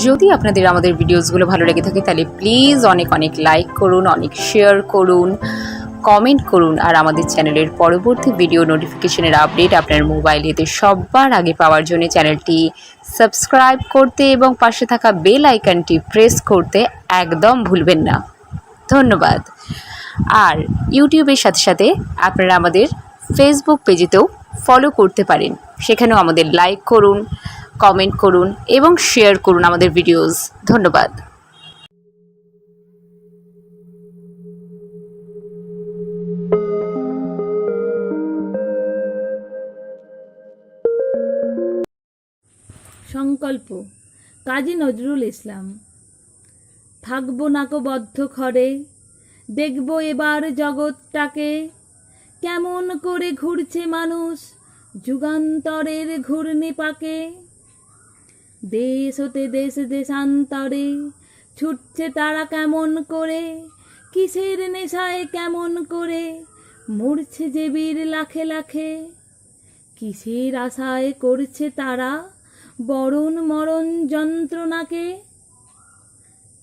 যদি আপনাদের আমাদের ভিডিওসগুলো ভালো লেগে থাকে তাহলে প্লিজ অনেক অনেক লাইক করুন, অনেক শেয়ার করুন, কমেন্ট করুন। আর আমাদের চ্যানেলের পরবর্তী ভিডিও নোটিফিকেশনের আপডেট আপনার মোবাইলেতে সবার আগে পাওয়ার জন্য চ্যানেলটি সাবস্ক্রাইব করতে এবং পাশে থাকা বেল আইকনটি প্রেস করতে একদম ভুলবেন না। ধন্যবাদ। আর ইউটিউবের সাথে সাথে আপনারা আমাদের ফেসবুক পেজেতেও ফলো করতে পারেন, সেখানেও আমাদের লাইক করুন, কমেন্ট করুন এবং শেয়ার করুন আমাদের ভিডিওস। ধন্যবাদ। সংকল্প কাজী নজরুল ইসলাম। থাকবো নাকো বদ্ধ ঘরে, দেখবো এবার জগৎটাকে, কেমন করে ঘুরছে মানুষ যুগান্তরের ঘূর্ণি পাকে। দেশ হতে দেশ দেশান্তরে ছুটছে তারা কেমন করে, কিসের নেশায় কেমন করে মরছে যে বীর লাখে লাখে। কিসের আশায় করছে তারা বরণ মরণ যন্ত্রণাকে।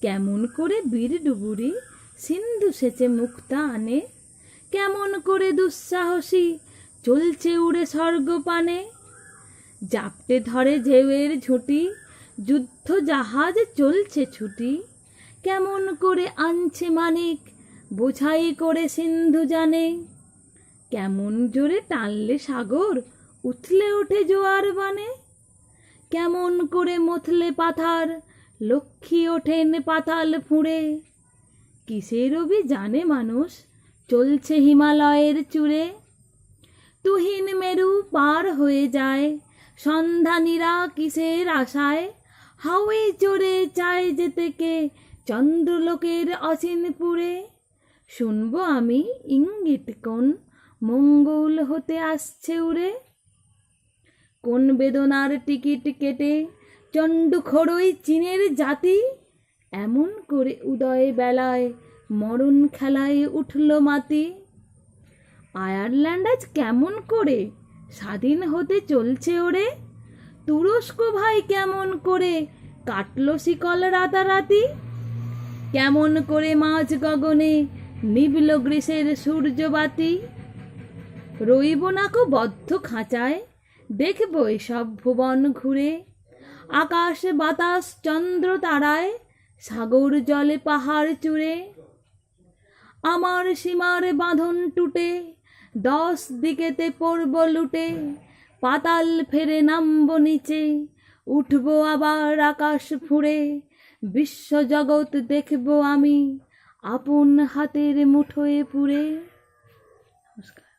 কেমন করে বীর ডুবুরি সিন্ধু সেচে মুক্তা আনে, কেমন করে দুঃসাহসী চলছে উড়ে স্বর্গপানে। জাপটে ধরে ঢেউয়ের ঝুঁটি যুদ্ধ জাহাজ চলছে ছুটি, কেমন করে আনছে মানিক বোঝাই করে সিন্ধু জানে। কেমন জোরে টানলে সাগর উথলে ওঠে জোয়ার বানে, কেমন করে মথলে পাথার লক্ষ্মী ওঠেন পাতাল ফুঁড়ে। কিসের জানে মানুষ চলছে হিমালয়ের চূড়ে। তুহিন মেরু পার হয়ে যায় সন্ধানীরা কিসের আশায়, হাওয়ায় চড়ে চায় যেতে কে চন্দ্রলোকের অচিনপুরে। শুনবো আমি ইঙ্গিত কোন মঙ্গল হতে আসছে উড়ে। কোন বেদনার টিকিট কেটে চণ্ডু খড়ই চীনের জাতি, এমন করে উদয় বেলায় মরণ খেলায় উঠল মাতি। আয়ারল্যান্ড আজ কেমন করে স্বাধীন হতে চলছে ওরে, তুরস্ক ভাই কেমন করে কাটলো শিকল রাতারাতি। কেমন করে মাঝ গগনে নিবল গ্রীষের সূর্যবাতি। রইব নাকো বদ্ধ খাঁচায়, দেখব এসব ভুবন ঘুরে। আকাশ বাতাস চন্দ্র তারায় সাগর জলে পাহাড় চূড়ে। আমার সীমার বাঁধন টুটে 10 দিকেতে পড়ব লুটে, পাতাল ফেরে নামবো নিচে, উঠবো আবার আকাশ ফুঁড়ে। বিশ্বজগৎ দেখব আমি আপন হাতের মুঠোয় পুরে। নমস্কার।